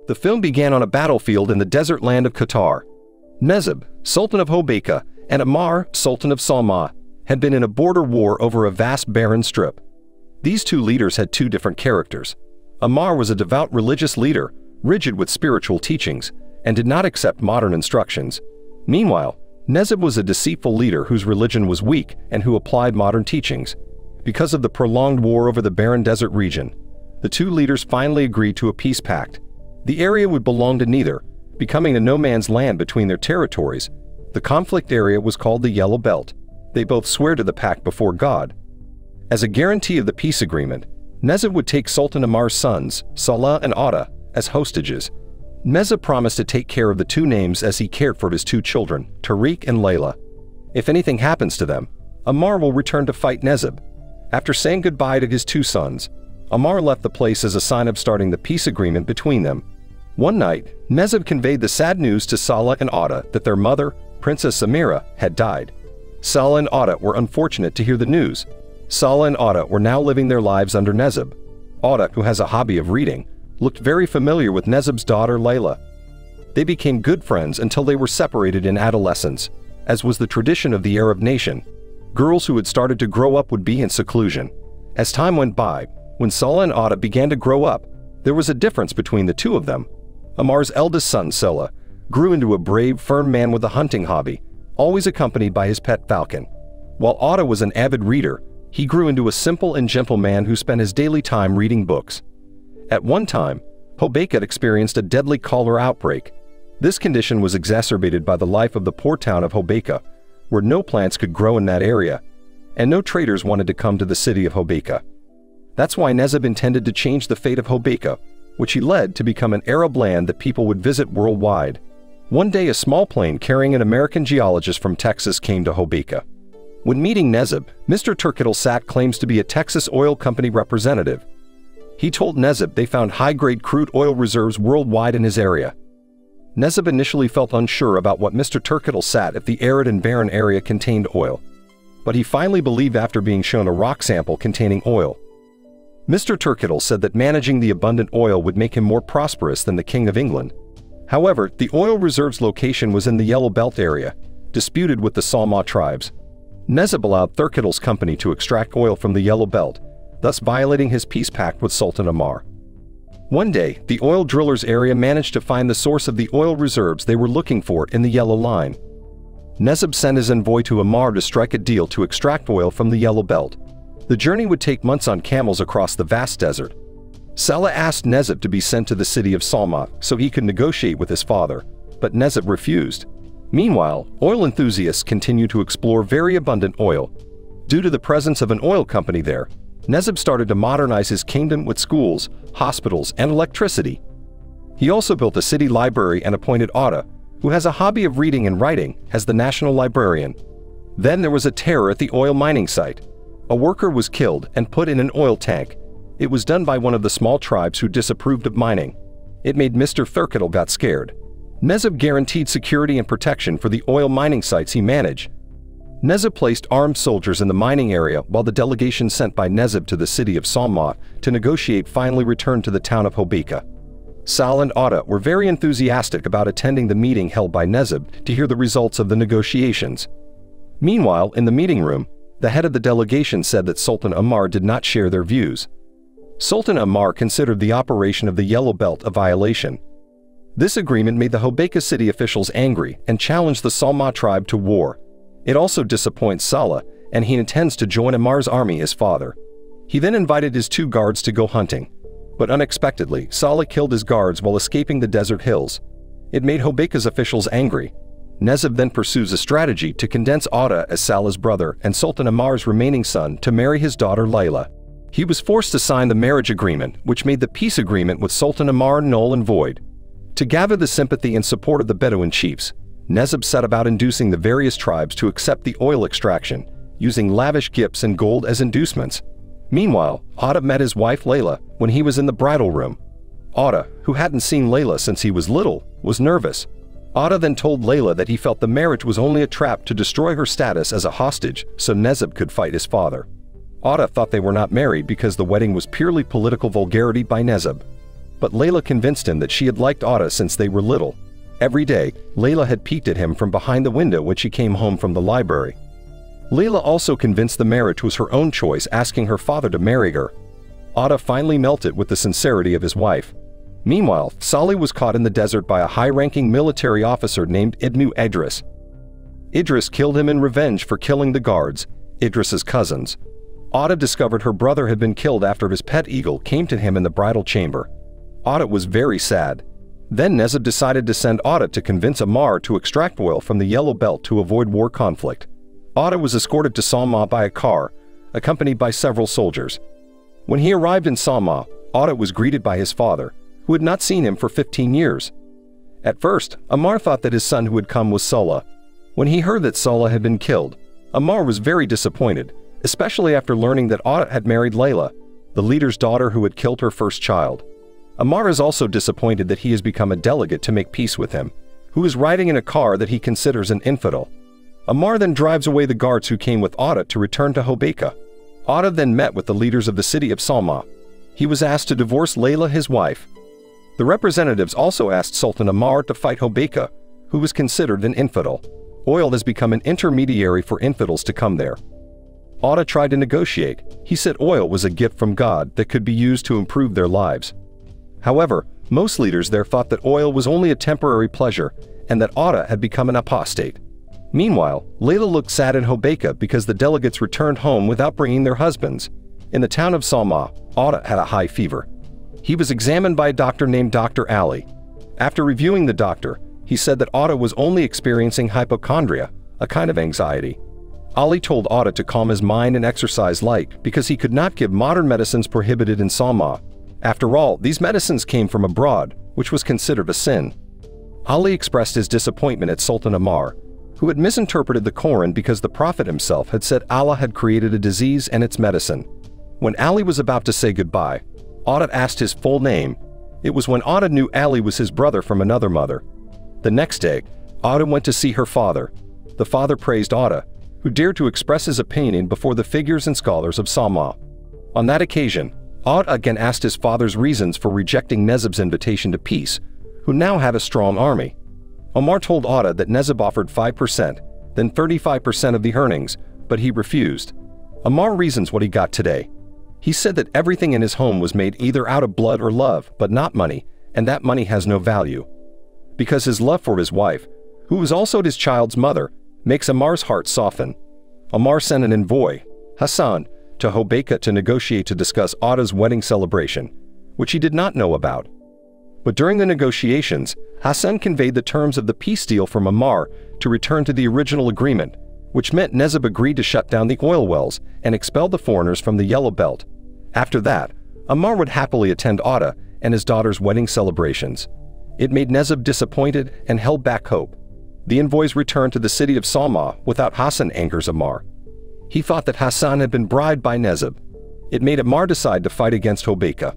The film began on a battlefield in the desert land of Qatar. Nezib, Sultan of Hobeika, and Ammar, Sultan of Salma, had been in a border war over a vast barren strip. These two leaders had two different characters. Ammar was a devout religious leader, rigid with spiritual teachings, and did not accept modern instructions. Meanwhile, Nezib was a deceitful leader whose religion was weak and who applied modern teachings. Because of the prolonged war over the barren desert region, the two leaders finally agreed to a peace pact. The area would belong to neither, becoming a no-man's land between their territories. The conflict area was called the Yellow Belt. They both swear to the pact before God. As a guarantee of the peace agreement, Nezib would take Sultan Ammar's sons, Salah and Atta, as hostages. Nezib promised to take care of the two names as he cared for his two children, Tariq and Layla. If anything happens to them, Ammar will return to fight Nezib. After saying goodbye to his two sons, Ammar left the place as a sign of starting the peace agreement between them. One night, Nezib conveyed the sad news to Salah and Atta that their mother, Princess Samira, had died. Salah and Atta were unfortunate to hear the news. Salah and Atta were now living their lives under Nezib. Atta, who has a hobby of reading, looked very familiar with Nezib's daughter Layla. They became good friends until they were separated in adolescence. As was the tradition of the Arab nation, girls who had started to grow up would be in seclusion. As time went by, when Salah and Atta began to grow up, there was a difference between the two of them. Ammar's eldest son, Salah, grew into a brave, firm man with a hunting hobby, always accompanied by his pet falcon. While Atta was an avid reader, he grew into a simple and gentle man who spent his daily time reading books. At one time, Hobeika had experienced a deadly cholera outbreak. This condition was exacerbated by the life of the poor town of Hobeika, where no plants could grow in that area, and no traders wanted to come to the city of Hobeika. That's why Nezib intended to change the fate of Hobeika, which he led to become an Arab land that people would visit worldwide. One day, a small plane carrying an American geologist from Texas came to Hobeika. When meeting Nezib, Mr. Turkettlesat claims to be a Texas oil company representative. He told Nezib they found high-grade crude oil reserves worldwide in his area. Nezib initially felt unsure about what Mr. Turkettlesat if the arid and barren area contained oil, but he finally believed after being shown a rock sample containing oil. Mr. Turkettle said that managing the abundant oil would make him more prosperous than the King of England. However, the oil reserve's location was in the Yellow Belt area, disputed with the Salma tribes. Nezib allowed Turkettle's company to extract oil from the Yellow Belt, thus violating his peace pact with Sultan Ammar. One day, the oil drillers area managed to find the source of the oil reserves they were looking for in the Yellow Line. Nezib sent his envoy to Ammar to strike a deal to extract oil from the Yellow Belt. The journey would take months on camels across the vast desert. Salah asked Nezib to be sent to the city of Salma so he could negotiate with his father, but Nezib refused. Meanwhile, oil enthusiasts continued to explore very abundant oil. Due to the presence of an oil company there, Nezib started to modernize his kingdom with schools, hospitals, and electricity. He also built a city library and appointed Atta, who has a hobby of reading and writing, as the national librarian. Then there was a terror at the oil mining site. A worker was killed and put in an oil tank. It was done by one of the small tribes who disapproved of mining. It made Mr. Turkettle got scared. Nezib guaranteed security and protection for the oil mining sites he managed. Nezib placed armed soldiers in the mining area while the delegation sent by Nezib to the city of Salma to negotiate finally returned to the town of Hobeika. Salah and Atta were very enthusiastic about attending the meeting held by Nezib to hear the results of the negotiations. Meanwhile, in the meeting room, the head of the delegation said that Sultan Ammar did not share their views. Sultan Ammar considered the operation of the Yellow Belt a violation. This agreement made the Hobeika city officials angry and challenged the Salma tribe to war. It also disappoints Salah, and he intends to join Ammar's army as father. He then invited his two guards to go hunting. But unexpectedly, Salah killed his guards while escaping the desert hills. It made Hobeika's officials angry. Nezib then pursues a strategy to condense Atta as Salah's brother and Sultan Ammar's remaining son to marry his daughter Layla. He was forced to sign the marriage agreement, which made the peace agreement with Sultan Ammar null and void. To gather the sympathy and support of the Bedouin chiefs, Nezib set about inducing the various tribes to accept the oil extraction, using lavish gifts and gold as inducements. Meanwhile, Atta met his wife Layla when he was in the bridal room. Atta, who hadn't seen Layla since he was little, was nervous. Atta then told Layla that he felt the marriage was only a trap to destroy her status as a hostage so Nezib could fight his father. Atta thought they were not married because the wedding was purely political vulgarity by Nezib. but Layla convinced him that she had liked Atta since they were little. Every day, Layla had peeked at him from behind the window when she came home from the library. Layla also convinced the marriage was her own choice, asking her father to marry her. Atta finally melted with the sincerity of his wife. Meanwhile, Salih was caught in the desert by a high-ranking military officer named Ibn Idris. Idris killed him in revenge for killing the guards, Idris's cousins. Atta discovered her brother had been killed after his pet eagle came to him in the bridal chamber. Atta was very sad. Then Nezib decided to send Atta to convince Ammar to extract oil from the Yellow Belt to avoid war conflict. Atta was escorted to Salma by a car, accompanied by several soldiers. When he arrived in Salma, Atta was greeted by his father, who had not seen him for 15 years. At first, Ammar thought that his son who had come was Salah. When he heard that Salah had been killed, Ammar was very disappointed, especially after learning that Atta had married Layla, the leader's daughter who had killed her first child. Ammar is also disappointed that he has become a delegate to make peace with him, who is riding in a car that he considers an infidel. Ammar then drives away the guards who came with Atta to return to Hobeika. Atta then met with the leaders of the city of Salma. He was asked to divorce Layla, his wife. The representatives also asked Sultan Ammar to fight Hobeika, who was considered an infidel. Oil has become an intermediary for infidels to come there. Atta tried to negotiate. He said oil was a gift from God that could be used to improve their lives. However, most leaders there thought that oil was only a temporary pleasure and that Atta had become an apostate. Meanwhile, Layla looked sad in Hobeika because the delegates returned home without bringing their husbands. In the town of Salma, Atta had a high fever. He was examined by a doctor named Dr. Ali. After reviewing the doctor, he said that Atta was only experiencing hypochondria, a kind of anxiety. Ali told Atta to calm his mind and exercise light because he could not give modern medicines prohibited in Salma. After all, these medicines came from abroad, which was considered a sin. Ali expressed his disappointment at Sultan Ammar, who had misinterpreted the Quran because the Prophet himself had said Allah had created a disease and its medicine. When Ali was about to say goodbye, Atta asked his full name. It was when Atta knew Ali was his brother from another mother. The next day, Atta went to see her father. The father praised Atta, who dared to express his opinion before the figures and scholars of Salma. On that occasion, Atta again asked his father's reasons for rejecting Nezib's invitation to peace, who now had a strong army. Ammar told Atta that Nezib offered 5%, then 35% of the earnings, but he refused. Ammar reasons what he got today. He said that everything in his home was made either out of blood or love, but not money, and that money has no value. Because his love for his wife, who was also his child's mother, makes Ammar's heart soften. Ammar sent an envoy, Hassan, to Hobeika to negotiate to discuss Atta's wedding celebration, which he did not know about. But during the negotiations, Hassan conveyed the terms of the peace deal from Ammar to return to the original agreement, which meant Nezib agreed to shut down the oil wells and expel the foreigners from the Yellow Belt. After that, Ammar would happily attend Atta and his daughter's wedding celebrations. It made Nezib disappointed and held back hope. The envoys returned to the city of Salma without Hassan angers Ammar. He thought that Hassan had been bribed by Nezib. It made Ammar decide to fight against Hobeika.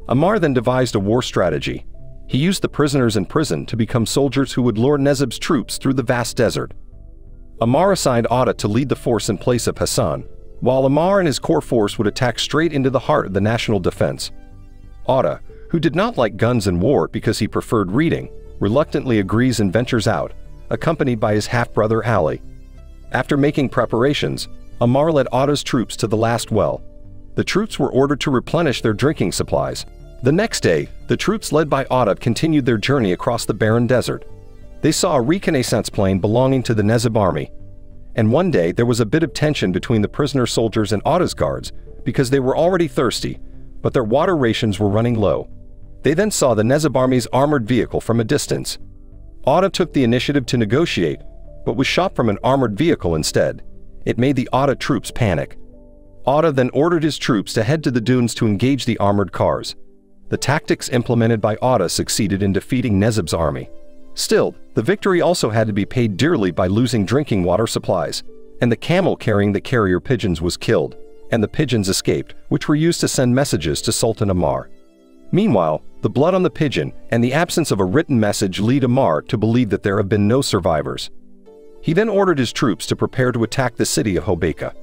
Ammar then devised a war strategy. He used the prisoners in prison to become soldiers who would lure Nezib's troops through the vast desert. Ammar assigned Atta to lead the force in place of Hassan, while Ammar and his core force would attack straight into the heart of the national defense. Atta, who did not like guns and war because he preferred reading, reluctantly agrees and ventures out, accompanied by his half-brother Ali. After making preparations, Ammar led Atta's troops to the last well. The troops were ordered to replenish their drinking supplies. The next day, the troops led by Atta continued their journey across the barren desert. They saw a reconnaissance plane belonging to the Nezib army. And one day there was a bit of tension between the prisoner soldiers and Atta's guards because they were already thirsty, but their water rations were running low. They then saw the Nezib army's armored vehicle from a distance. Atta took the initiative to negotiate, but was shot from an armored vehicle instead. It made the Atta troops panic. Atta then ordered his troops to head to the dunes to engage the armored cars. The tactics implemented by Atta succeeded in defeating Nezib's army. Still, the victory also had to be paid dearly by losing drinking water supplies, and the camel carrying the carrier pigeons was killed, and the pigeons escaped, which were used to send messages to Sultan Ammar. Meanwhile, the blood on the pigeon and the absence of a written message lead Ammar to believe that there have been no survivors. He then ordered his troops to prepare to attack the city of Hobeika.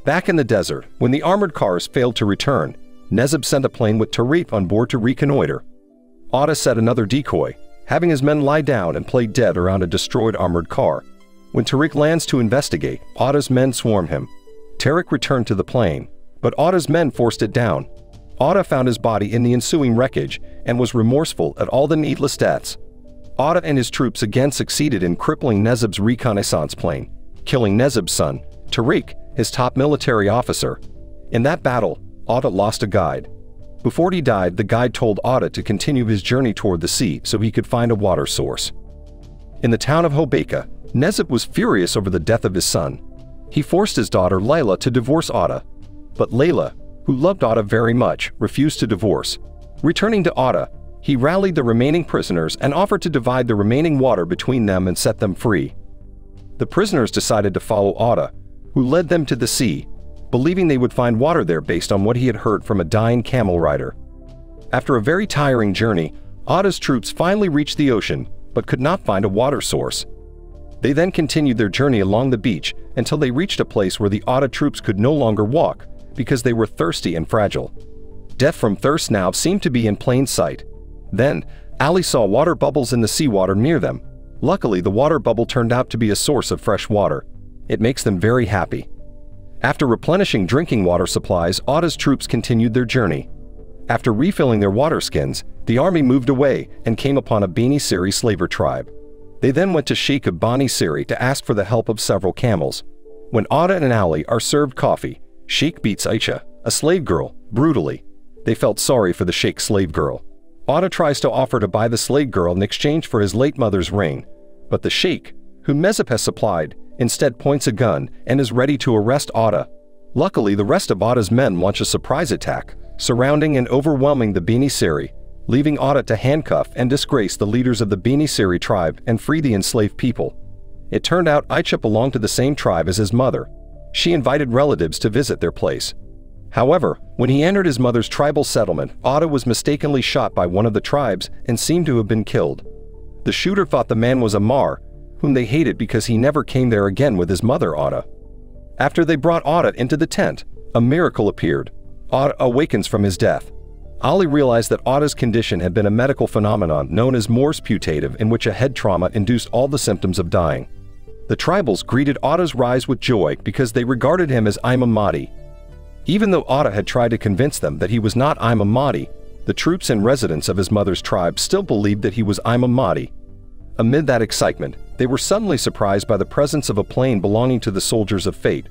Back in the desert, when the armored cars failed to return, Nezib sent a plane with Tarif on board to reconnoiter. Atta set another decoy, having his men lie down and play dead around a destroyed armored car. When Tariq lands to investigate, Atta's men swarm him. Tariq returned to the plane, but Atta's men forced it down. Atta found his body in the ensuing wreckage and was remorseful at all the needless deaths. Atta and his troops again succeeded in crippling Nezib's reconnaissance plane, killing Nezib's son, Tariq, his top military officer. In that battle, Atta lost a guide. Before he died, the guide told Atta to continue his journey toward the sea so he could find a water source. In the town of Hobeika, Nezib was furious over the death of his son. He forced his daughter Layla to divorce Atta, but Layla, who loved Atta very much, refused to divorce. Returning to Atta, he rallied the remaining prisoners and offered to divide the remaining water between them and set them free. The prisoners decided to follow Atta, who led them to the sea, believing they would find water there based on what he had heard from a dying camel rider. After a very tiring journey, Atta's troops finally reached the ocean, but could not find a water source. They then continued their journey along the beach until they reached a place where the Atta troops could no longer walk because they were thirsty and fragile. Death from thirst now seemed to be in plain sight. Then, Ali saw water bubbles in the seawater near them. Luckily, the water bubble turned out to be a source of fresh water. It makes them very happy. After replenishing drinking water supplies, Atta's troops continued their journey. After refilling their water skins, the army moved away and came upon a Bani Sari slaver tribe. They then went to Sheikh of Bani Sari to ask for the help of several camels. When Atta and Ali are served coffee, Sheikh beats Aisha, a slave girl, brutally. They felt sorry for the Sheikh slave girl. Atta tries to offer to buy the slave girl in exchange for his late mother's ring, but the Sheikh, whom Nezib has supplied, instead points a gun and is ready to arrest Atta. Luckily, the rest of Atta's men launch a surprise attack, surrounding and overwhelming the Bani Sari, leaving Atta to handcuff and disgrace the leaders of the Bani Sari tribe and free the enslaved people. It turned out Aisha belonged to the same tribe as his mother. She invited relatives to visit their place. However, when he entered his mother's tribal settlement, Atta was mistakenly shot by one of the tribes and seemed to have been killed. The shooter thought the man was Ammar, whom they hated because he never came there again with his mother Atta. After they brought Atta into the tent, a miracle appeared. Atta awakens from his death. Ali realized that Atta's condition had been a medical phenomenon known as Morse putative, in which a head trauma induced all the symptoms of dying. The tribals greeted Atta's rise with joy because they regarded him as Imam Mahdi. Even though Atta had tried to convince them that he was not Imam Mahdi, the troops and residents of his mother's tribe still believed that he was Imam Mahdi. Amid that excitement, they were suddenly surprised by the presence of a plane belonging to the soldiers of fate,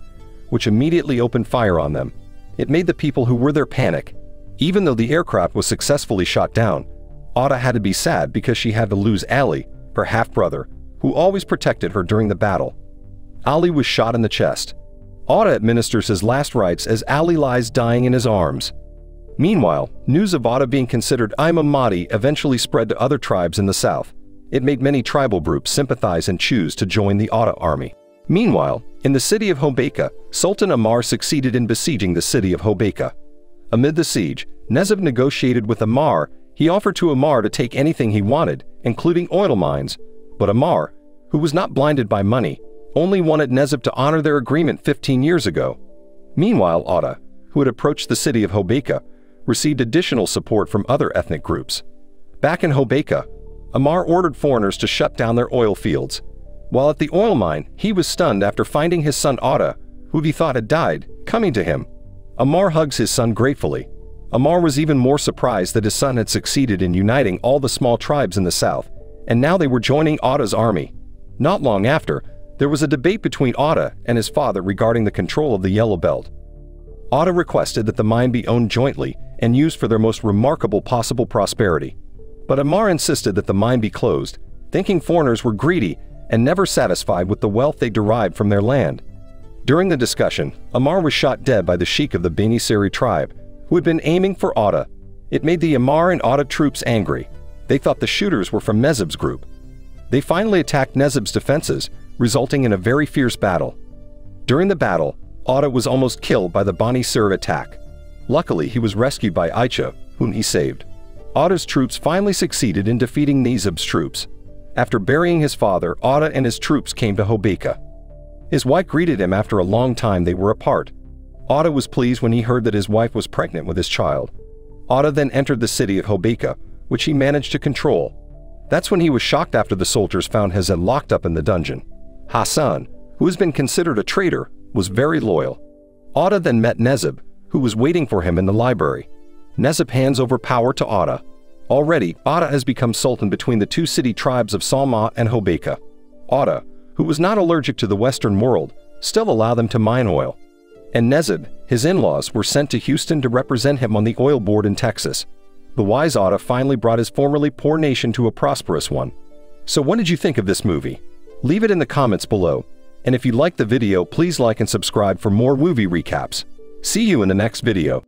which immediately opened fire on them. It made the people who were there panic. Even though the aircraft was successfully shot down, Atta had to be sad because she had to lose Ali, her half-brother, who always protected her during the battle. Ali was shot in the chest. Atta administers his last rites as Ali lies dying in his arms. Meanwhile, news of Atta being considered Imam Mahdi eventually spread to other tribes in the south. It made many tribal groups sympathize and choose to join the Atta army. Meanwhile, in the city of Hobeika, Sultan Ammar succeeded in besieging the city of Hobeika. Amid the siege, Nezib negotiated with Ammar. He offered to Ammar to take anything he wanted, including oil mines. But Ammar, who was not blinded by money, only wanted Nezib to honor their agreement 15 years ago. Meanwhile, Atta, who had approached the city of Hobeika, received additional support from other ethnic groups. Back in Hobeika, Ammar ordered foreigners to shut down their oil fields. While at the oil mine, he was stunned after finding his son Atta, who he thought had died, coming to him. Ammar hugs his son gratefully. Ammar was even more surprised that his son had succeeded in uniting all the small tribes in the south, and now they were joining Atta's army. Not long after, there was a debate between Atta and his father regarding the control of the Yellow Belt. Atta requested that the mine be owned jointly and used for their most remarkable possible prosperity. But Ammar insisted that the mine be closed, thinking foreigners were greedy and never satisfied with the wealth they derived from their land. During the discussion, Ammar was shot dead by the Sheikh of the Bani Sari tribe, who had been aiming for Atta. It made the Ammar and Atta troops angry. They thought the shooters were from Nezib's group. They finally attacked Nezib's defenses, resulting in a very fierce battle. During the battle, Atta was almost killed by the Bani Sari attack. Luckily, he was rescued by Aisha, whom he saved. Atta's troops finally succeeded in defeating Nezib's troops. After burying his father, Atta and his troops came to Hobeika. His wife greeted him after a long time they were apart. Atta was pleased when he heard that his wife was pregnant with his child. Atta then entered the city of Hobeika, which he managed to control. That's when he was shocked after the soldiers found Hazan locked up in the dungeon. Hassan, who has been considered a traitor, was very loyal. Ata then met Nezib, who was waiting for him in the library. Nezib hands over power to Ata. Already, Ata has become sultan between the two city tribes of Salma and Hobeika. Ata, who was not allergic to the Western world, still allowed them to mine oil. And Nezib, his in-laws, were sent to Houston to represent him on the oil board in Texas. The wise Ata finally brought his formerly poor nation to a prosperous one. So what did you think of this movie? Leave it in the comments below. And if you liked the video, please like and subscribe for more movie recaps. See you in the next video.